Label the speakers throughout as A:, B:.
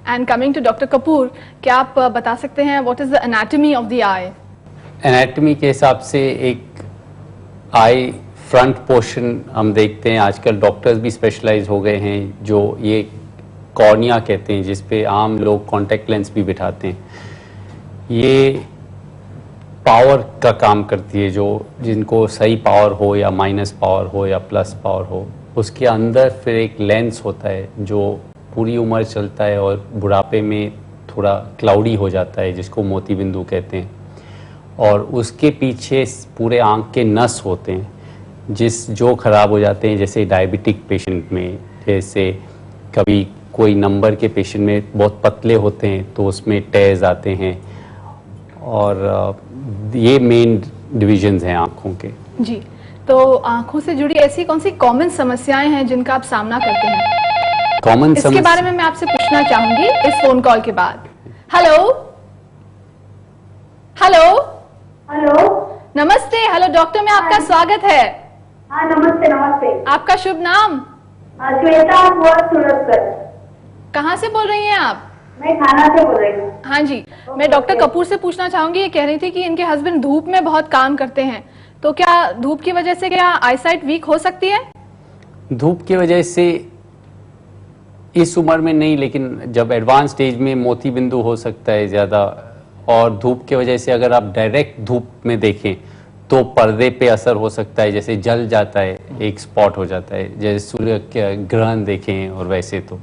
A: And coming to doctor Kapoor, क्या आप बता सकते हैं what is the anatomy of the eye?
B: Anatomy के हिसाब से एक आई फ्रंट पोर्शन हम देखते हैं, आजकल डॉक्टर्स भी स्पेशलाइज हो गए हैं जो ये कॉर्निया कहते हैं, जिसपे आम लोग कॉन्टैक्ट लेंस भी बिठाते हैं। ये पावर का काम करती है, जो जिनको सही पावर हो या माइनस पावर हो या प्लस पावर हो, उसके अंदर फिर एक लेंस होता है जो पूरी उम्र चलता है और बुढ़ापे में थोड़ा क्लाउडी हो जाता है, जिसको मोती बिंदु कहते हैं। और उसके पीछे पूरे आँख के नस होते हैं जो ख़राब हो जाते हैं, जैसे डायबिटिक पेशेंट में, जैसे कभी कोई नंबर के पेशेंट में बहुत पतले होते हैं तो उसमें टेर्स आते हैं। और ये मेन डिविजन्स हैं आँखों के।
A: जी, तो आँखों से जुड़ी ऐसी कौन सी कॉमन समस्याएं हैं जिनका आप सामना करते हैं?
B: कॉमन
A: इसके बारे में मैं आपसे पूछना चाहूंगी इस फोन कॉल के बाद। हेलो हेलो
C: हेलो,
A: नमस्ते। हेलो डॉक्टर में आपका स्वागत है।
C: हाँ नमस्ते। नमस्ते,
A: आपका शुभ नाम?
C: श्वेता सूरजकर।
A: कहाँ से बोल रही हैं आप?
C: मैं थाना से बोल रही हूँ।
A: हाँ जी, मैं डॉक्टर कपूर से पूछना चाहूंगी, ये कह रही थी कि इनके हस्बैंड धूप में बहुत काम करते हैं, तो क्या धूप की वजह से क्या आईसाइट वीक हो सकती है?
B: धूप की वजह से इस उम्र में नहीं, लेकिन जब एडवांस स्टेज में मोती बिंदु हो सकता है ज़्यादा। और धूप की वजह से अगर आप डायरेक्ट धूप में देखें तो पर्दे पे असर हो सकता है, जैसे जल जाता है, एक स्पॉट हो जाता है, जैसे सूर्य के ग्रहण देखें। और वैसे तो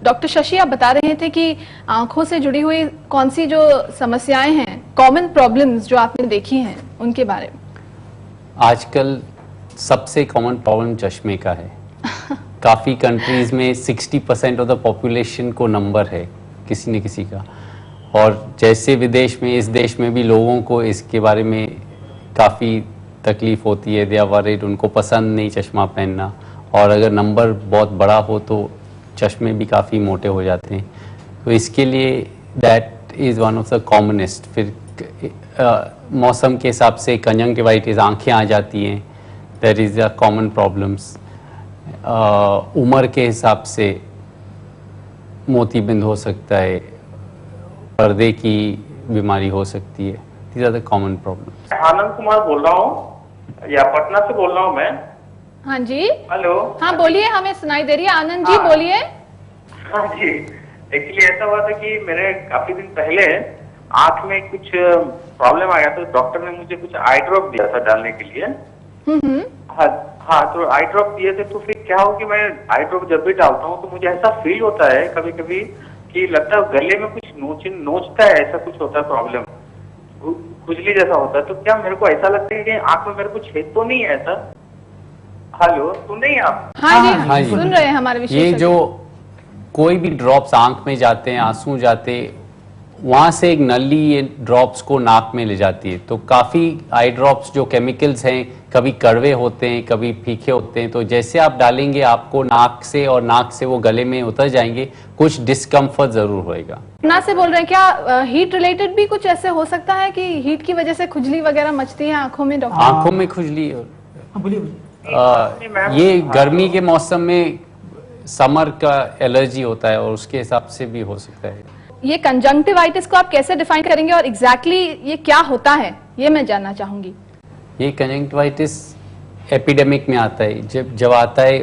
A: डॉक्टर शशि, आप बता रहे थे कि आंखों से जुड़ी हुई कौन सी जो समस्याएं हैं, कॉमन प्रॉब्लम्स जो आपने देखी हैं, उनके बारे में।
B: आजकल सबसे कॉमन प्रॉब्लम चश्मे का है। काफ़ी कंट्रीज में 60% ऑफ द पॉपुलेशन को नंबर है किसी न किसी का। और जैसे विदेश में, इस देश में भी लोगों को इसके बारे में काफ़ी तकलीफ होती है। दे आर वरीड, उनको पसंद नहीं चश्मा पहनना। और अगर नंबर बहुत बड़ा हो तो चश्मे भी काफ़ी मोटे हो जाते हैं। तो इसके लिए that is one of the commonest. फिर मौसम के हिसाब से कंजंक्टिवाइटिस, आँखें आ जाती हैं, that is the common problems. उम्र के हिसाब से मोतीबिंद हो सकता है, पर्दे की बीमारी हो सकती है। These are the common problems.
D: Anand Kumar बोल रहा हूँ, या पटना से बोल रहा हूँ मैं।
A: हाँ जी।
D: हेलो।
A: हाँ बोलिए, हमें सुनाई दे रही है। आनंद जी बोलिए।
D: हाँ जी, एक्चुअली ऐसा हुआ था कि मेरे काफी दिन पहले आंख में कुछ प्रॉब्लम आ गया था। डॉक्टर ने मुझे कुछ आई ड्रॉप दिया था डालने के लिए। हाँ, तो आई ड्रॉप दिए थे। तो फिर क्या हो कि मैं आई ड्रॉप जब भी डालता हूँ तो मुझे ऐसा फील होता है कभी कभी कि लगता है गले में कुछ नोचता है, ऐसा कुछ होता है, प्रॉब्लम, खुजली जैसा होता है। तो क्या मेरे को ऐसा लगता है कि आंख में मेरे को छेद तो नहीं है ऐसा? हेलो, सुन रही हैं आप?
A: हाँ जी, हाँ जी, सुन रहे हैं हमारे विशेषज्ञ।
B: ये जो कोई भी ड्रॉप्स आंख में जाते हैं, आंसू जाते, वहाँ से एक नली ये ड्रॉप्स को नाक में ले जाती है। तो काफ़ी आई ड्रॉप्स जो केमिकल्स हैं, कभी कड़वे होते हैं, कभी फीके होते हैं। तो जैसे आप डालेंगे आपको नाक से, और नाक से वो गले में उतर जाएंगे, कुछ डिस्कम्फर्ट ज़रूर होएगा।
A: ना से बोल रहे हैं, क्या हीट रिलेटेड भी कुछ ऐसे हो सकता है कि हीट की वजह से खुजली वगैरह मचती है आंखों में? डॉक्टर,
B: आंखों में खुजली, ये गर्मी के मौसम में समर का एलर्जी होता है और उसके हिसाब से भी हो सकता है।
A: ये कंजंक्टिवाइटिस को आप कैसे डिफाइन करेंगे और एग्जैक्टली ये क्या होता है, ये मैं जानना चाहूंगी।
B: ये कंजंक्टिवाइटिस एपिडेमिक में आता है। जब आता है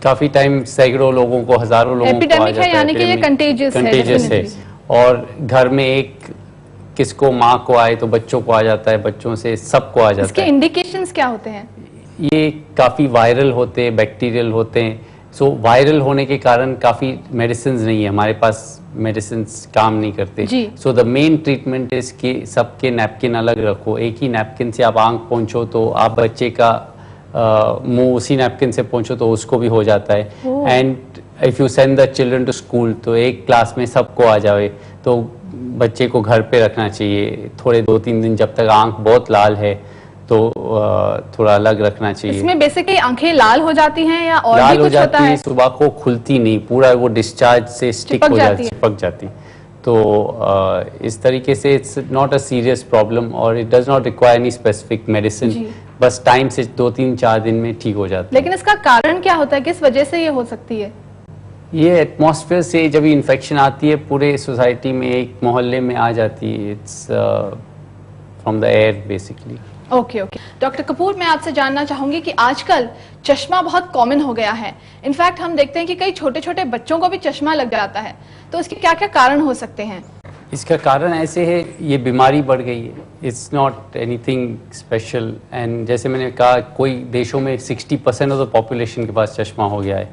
B: काफी टाइम सैकड़ों लोगों को, हजारों लोगों को आ जाता है।
A: यानी कि ये कंटेजियस
B: है। और घर में एक किसको, माँ को आए तो बच्चों को आ जाता है, बच्चों से सबको आ जाता है।
A: इसके इंडिकेशंस क्या होते हैं?
B: ये काफ़ी वायरल होते हैं, बैक्टीरियल होते हैं। सो वायरल होने के कारण काफ़ी मेडिसिन नहीं है हमारे पास, मेडिसिन काम नहीं करते। So the main treatment is कि सबके नैपकिन अलग रखो। एक ही नैपकिन से आप आंख पोंछो तो आप बच्चे का मुंह उसी नैपकिन से पोंछो तो उसको भी हो जाता है। And if you send the children to school तो एक क्लास में सबको आ जाए, तो बच्चे को घर पे रखना चाहिए थोड़े 2-3 दिन, जब तक आंख बहुत लाल है तो थोड़ा अलग रखना चाहिए।
A: इसमें बेसिकली आंखें लाल हो जाती हैं या और
B: लाल
A: भी कुछ होता है?
B: सुबह को खुलती नहीं, पूरा वो डिस्चार्ज से स्टिक हो जाती, चिपक जाती। तो इस तरीके से it's not a serious problem और it does not require any specific medicine. बस टाइम से 2-3-4 दिन में ठीक हो जाता है।
A: लेकिन इसका कारण क्या होता है, किस वजह से ये हो सकती है?
B: ये एटमॉस्फेयर से जब इन्फेक्शन आती है पूरे सोसाइटी में, एक मोहल्ले में आ जाती है, it's from the air basically.
A: Okay okay doctor Kapoor, मैं आपसे जानना चाहूंगी कि आजकल चश्मा बहुत कॉमन हो गया है। इनफैक्ट हम देखते हैं कि कई छोटे छोटे बच्चों को भी चश्मा लग जाता है, तो इसके क्या क्या कारण हो सकते हैं?
B: इसका कारण ऐसे है, ये बीमारी बढ़ गई है, it's not anything special. And जैसे मैंने कहा, कोई देशों में 60% ऑफ द पॉपुलेशन के पास चश्मा हो गया है।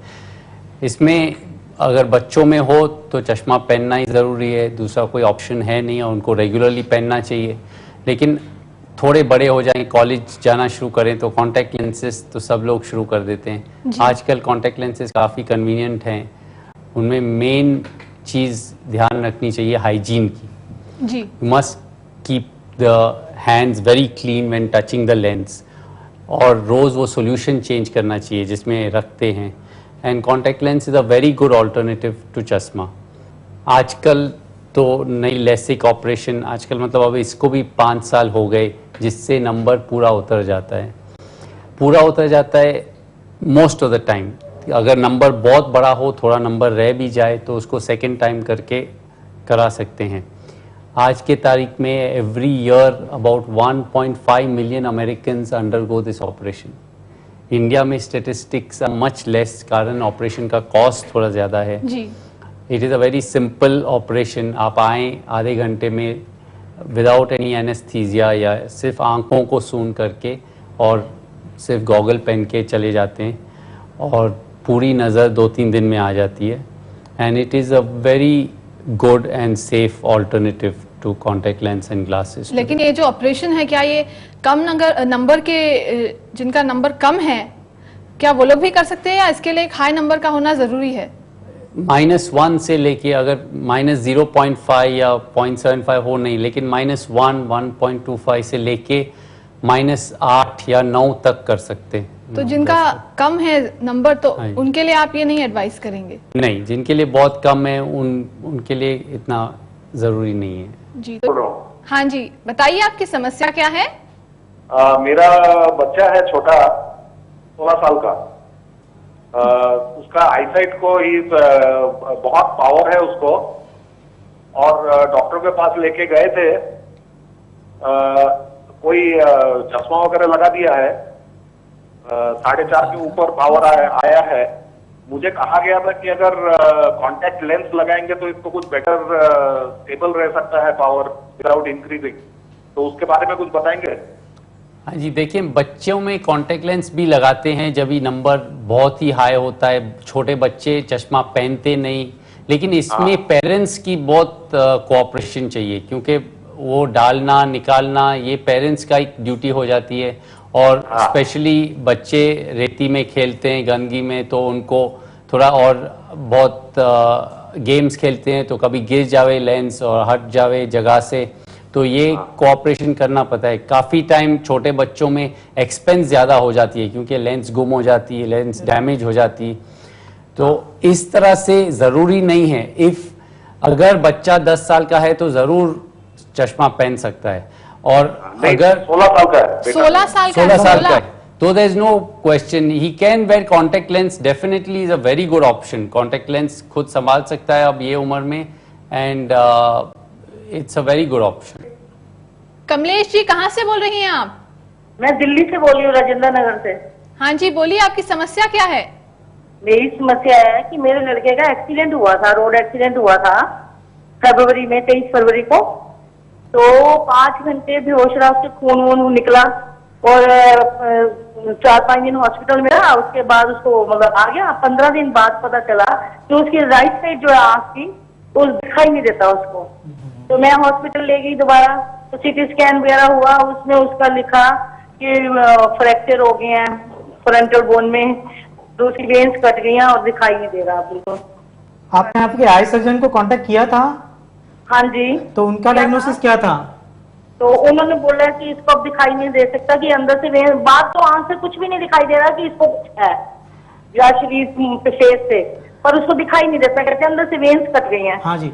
B: इसमें अगर बच्चों में हो तो चश्मा पहनना ही ज़रूरी है, दूसरा कोई ऑप्शन है नहीं, और उनको रेगुलरली पहनना चाहिए। लेकिन थोड़े बड़े हो जाएं, कॉलेज जाना शुरू करें तो कॉन्टैक्ट लेंसेज तो सब लोग शुरू कर देते हैं। आजकल कॉन्टैक्ट लेंसेज काफ़ी कन्वीनियंट हैं। उनमें मेन चीज़ ध्यान रखनी चाहिए हाइजीन की।
A: जी,
B: you must keep the hands very clean when touching the lens, और रोज़ वो सॉल्यूशन चेंज करना चाहिए जिसमें रखते हैं। And contact lens is a very good alternative to चश्मा। आजकल तो नई लेसिक ऑपरेशन, आजकल मतलब अब इसको भी 5 साल हो गए, जिससे नंबर पूरा उतर जाता है मोस्ट ऑफ द टाइम। अगर नंबर बहुत बड़ा हो, थोड़ा नंबर रह भी जाए, तो उसको सेकेंड टाइम करके करा सकते हैं। आज के तारीख में every year about 1.5 million Americans undergo this operation. India में स्टेटिस्टिक्स आर मच लेस, कारण ऑपरेशन का कॉस्ट थोड़ा ज़्यादा है।
A: जी,
B: it is a very simple operation. आप आएँ, आधे घंटे में विदाउट एनी एनेस्थीसिया, या सिर्फ आंखों को सून करके और सिर्फ गॉगल पहन के चले जाते हैं, और पूरी नज़र 2-3 दिन में आ जाती है। And it is a very good and safe alternative to contact lens and glasses.
A: लेकिन ये जो ऑपरेशन है, क्या ये कम नंबर के जिनका नंबर कम है, क्या वो लोग भी कर सकते हैं, या इसके लिए एक हाई नंबर का होना ज़रूरी है?
B: -1 से लेके, अगर -0.5 या 0.75 हो नहीं, लेकिन -1, 1.25 से लेके -8 या 9 तक कर सकते हैं।
A: तो जिनका कम है नंबर, तो
B: हाँ जी।
A: उनके लिए आप ये नहीं एडवाइस करेंगे?
B: नहीं, जिनके लिए बहुत कम है उनके लिए इतना ज़रूरी नहीं है।
A: जी, तो हाँ जी, बताइए आपकी समस्या क्या है?
E: मेरा बच्चा है छोटा, 16 साल का। उसका आईसाइट को ही बहुत पावर है उसको, और डॉक्टर के पास लेके गए थे। कोई चश्मा वगैरह लगा दिया है, 4.5 के ऊपर पावर आया है। मुझे कहा गया था कि अगर कॉन्टैक्ट लेंस लगाएंगे तो इसको कुछ बेटर स्टेबल रह सकता है पावर विदाउट इंक्रीजिंग, तो उसके बारे में कुछ बताएंगे?
B: हाँ जी, देखिए, बच्चों में कॉन्टैक्ट लेंस भी लगाते हैं जब भी नंबर बहुत ही हाई होता है। छोटे बच्चे चश्मा पहनते नहीं, लेकिन इसमें पेरेंट्स की बहुत कोऑपरेशन चाहिए, क्योंकि वो डालना निकालना ये पेरेंट्स का एक ड्यूटी हो जाती है। और स्पेशली बच्चे रेती में खेलते हैं, गंदगी में, तो उनको थोड़ा, और बहुत गेम्स खेलते हैं तो कभी गिर जावे लेंस और हट जावे जगह से, तो ये कोऑपरेशन करना पड़ता है। काफ़ी टाइम छोटे बच्चों में एक्सपेंस ज़्यादा हो जाती है, क्योंकि लेंस गुम हो जाती है, लेंस डैमेज हो जाती है। तो इस तरह से ज़रूरी नहीं है। अगर बच्चा 10 साल का है तो ज़रूर चश्मा पहन सकता है, और अगर
E: 16 साल का है,
A: 16 साल का
B: 16 साल का है तो there is no question, he can wear contact lens. Definitely is a very good option. Contact lens खुद संभाल सकता है अब ये उम्र में, and it's a very good option.
A: Kamlesh ji, कहाँ से बोल रही हैं आप?
C: मैं दिल्ली से बोल रही हूँ, राजेंद्र नगर से।
A: हाँ जी, बोलिए, आपकी समस्या क्या है?
C: मेरी समस्या है कि मेरे लड़के का एक्सीडेंट हुआ था, रोड एक्सीडेंट हुआ था फरवरी में, 23 फरवरी को। तो 5 घंटे बेहोश रहा, उससे खून वून निकला, और 4-5 दिन हॉस्पिटल में रहा। उसके बाद उसको मतलब आ गया। 15 दिन बाद पता चला कि उसकी राइट साइड जो है आंख की, तो दिखाई नहीं देता उसको। तो मैं हॉस्पिटल ले गई दोबारा, तो सीटी स्कैन वगैरह हुआ, उसमें उसका लिखा कि फ्रैक्चर हो गए हैं फ्रंटल बोन में, दूसरी वेन्स कट गई हैं और दिखाई नहीं दे रहा बिल्कुल।
F: आपने आपके आई सर्जन को कांटेक्ट किया था?
C: हाँ जी।
F: तो उनका डायग्नोसिस क्या था?
C: तो उन्होंने बोला कि इसको अब दिखाई नहीं दे सकता, कि अंदर से बात तो आंख से कुछ भी नहीं दिखाई दे रहा कि इसको कुछ है, या शरीर पे फेस से, पर उसको दिखाई नहीं देता, कहते अंदर से वेन्स कट गई हैं।
F: हाँ जी,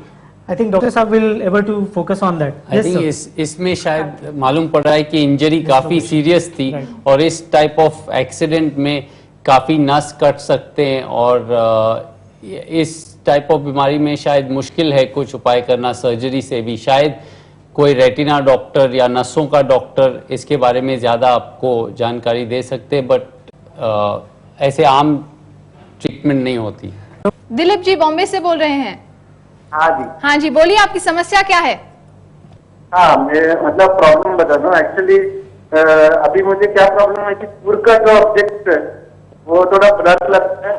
F: आई थिंक डॉक्टर साहब will able to focus on that.
B: I think इसमें शायद मालूम पड़ रहा है कि इंजरी काफी सीरियस थी, और इस टाइप ऑफ एक्सीडेंट में काफी नस कट सकते हैं, और इस टाइप ऑफ बीमारी में शायद मुश्किल है कुछ उपाय करना सर्जरी से भी। शायद कोई रेटिना डॉक्टर या नसों का डॉक्टर इसके बारे में ज़्यादा आपको जानकारी दे सकते, बट ऐसे आम ट्रीटमेंट नहीं होती।
A: दिलीप जी बॉम्बे से बोल रहे हैं।
G: हाँ जी।
A: हाँ जी, बोलिए आपकी समस्या क्या है?
G: हाँ, मैं मतलब प्रॉब्लम बता दूं। एक्चुअली अभी मुझे क्या प्रॉब्लम है कि दूर का जो ऑब्जेक्ट है वो थोड़ा ब्लर लगता है,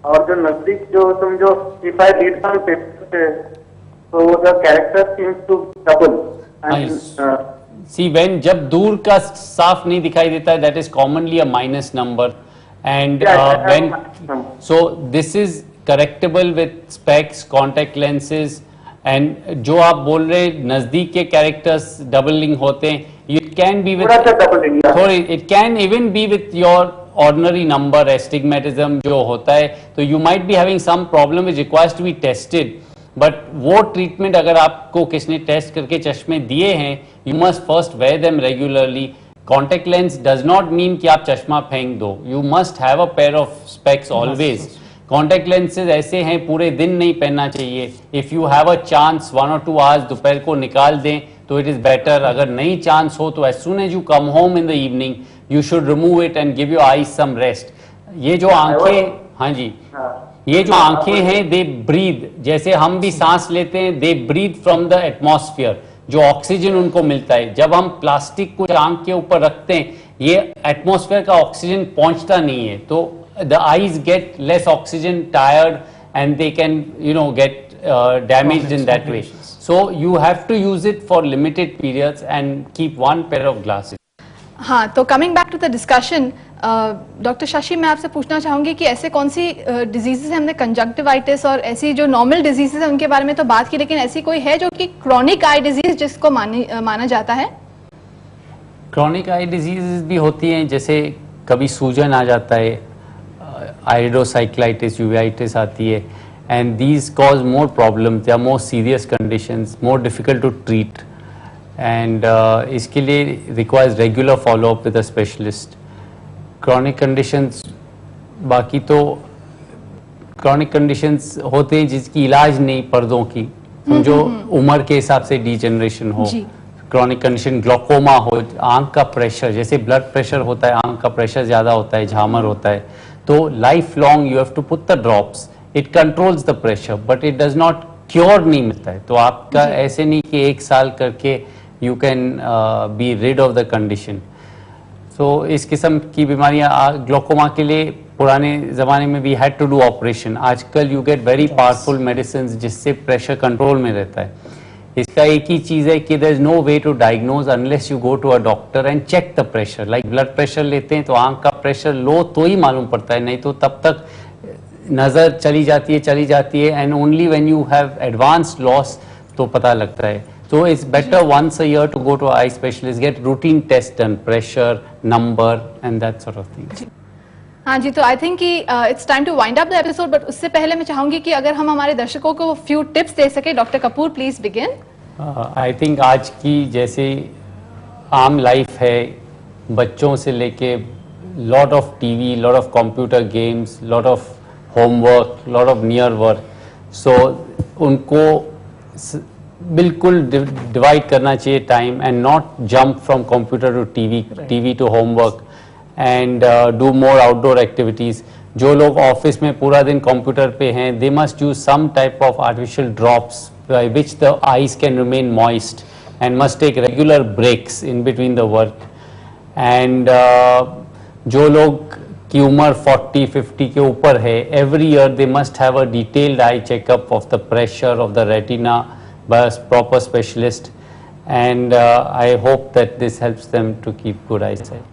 G: और जो नजदीक जो समझो if I read some paper पे तो the character seems to double.
B: See when जब दूर का साफ नहीं दिखाई देता है, that is commonly a minus number, and when so this is correctable with specs, contact lenses. And जो आप बोल रहे नजदीक के कैरेक्टर्स डबलिंग होते हैं, इट कैन बी विद थोड़ी, it can even be with your ordinary number astigmatism जो होता है, तो you might be having some problem which requires to be tested. But वो ट्रीटमेंट अगर आपको किसने टेस्ट करके चश्मे दिए हैं, you must first wear them regularly. Contact lens does not mean कि आप चश्मा फेंक दो, you must have a pair of specs always. Contact lenses ऐसे हैं पूरे दिन नहीं पहनना चाहिए। If you have a chance 1 or 2 hours दोपहर को निकाल दें तो इट इज बेटर। अगर नहीं चांस हो तो as soon as you come home in the evening you should remove it and give your eyes some rest. ये जो आंखें, हाँ जी, ये जो आंखें हैं दे ब्रीद, जैसे हम भी सांस लेते हैं, दे ब्रीद फ्रॉम द एटमॉस्फेयर, जो ऑक्सीजन उनको मिलता है। जब हम प्लास्टिक को आंख के ऊपर रखते हैं, ये एटमॉस्फेयर का ऑक्सीजन पहुंचता नहीं है, तो the eyes get less oxygen, tired, and they can get damaged in that way. So you have to use it for limited periods and keep one pair of glasses.
A: हाँ, तो coming back to the discussion, doctor Shashi, मैं आपसे पूछना चाहूंगी कि ऐसे कौन सी diseases हैं, हमने कंजक्टिवाइटिस और ऐसी जो नॉर्मल डिजीजेस हैं उनके बारे में तो बात की, लेकिन ऐसी कोई है जो कि क्रॉनिक आई डिजीज जिसको माना जाता है?
B: क्रॉनिक आई डिजीज भी होती हैं, जैसे कभी सूजन आ जाता है, आइरिडोसाइक्लाइटिस, यूवेइटिस आती है, and these cause more problems या more serious conditions, more difficult to treat, and इसके लिए requires regular followup with a specialist. Chronic conditions, बाकी तो क्रॉनिक कंडीशंस होते हैं जिसकी इलाज नहीं, पर्दों की, समझो उम्र के हिसाब से डिजेनरेशन हो, क्रॉनिक कंडीशन ग्लोकोमा हो, आंख का प्रेशर, जैसे ब्लड प्रेशर होता है, आंख का प्रेशर ज़्यादा होता है, झामर होता है, तो life long you have to put the drops, it controls the pressure but it does not cure, नहीं मिलता है। तो आपका ऐसे नहीं कि 1 साल करके you can be rid of the condition. So इस किस्म की बीमारियां, ग्लोकोमा के लिए पुराने ज़माने में we had to do operation, आजकल you get very powerful medicine जिससे प्रेशर कंट्रोल में रहता है। इसका एक ही चीज़ है कि there is no way to diagnose unless you go to a doctor and check the pressure. Like blood pressure लेते हैं तो आंख का प्रेशर लो तो ही मालूम पड़ता है, नहीं तो तब तक नज़र चली जाती है, and only when you have advance loss तो पता लगता है। तो it's better once a year to go to eye specialist, get routine test done, pressure, number and that sort of things.
A: हाँ जी, तो आई थिंक कि it's time to wind up the episode, but उससे पहले मैं चाहूंगी कि अगर हम हमारे दर्शकों को फ्यू टिप्स दे सके। Doctor Kapoor, please begin.
B: I think आज की जैसे आम लाइफ है, बच्चों से लेके lot of TV, lot of computer games, lot of homework, lot of near work, so उनको बिल्कुल डिवाइड करना चाहिए time and not jump from computer to TV to homework, and do more outdoor activities. जो लोग office में पूरा दिन computer पे हैं, they must use some type of artificial drops by which the eyes can remain moist, and must take regular breaks in between the work. And जो लोग की उम्र 40-50 के ऊपर है, every year they must have a detailed eye checkup of the pressure of the retina by a proper specialist, and I hope that this helps them to keep good eyesight.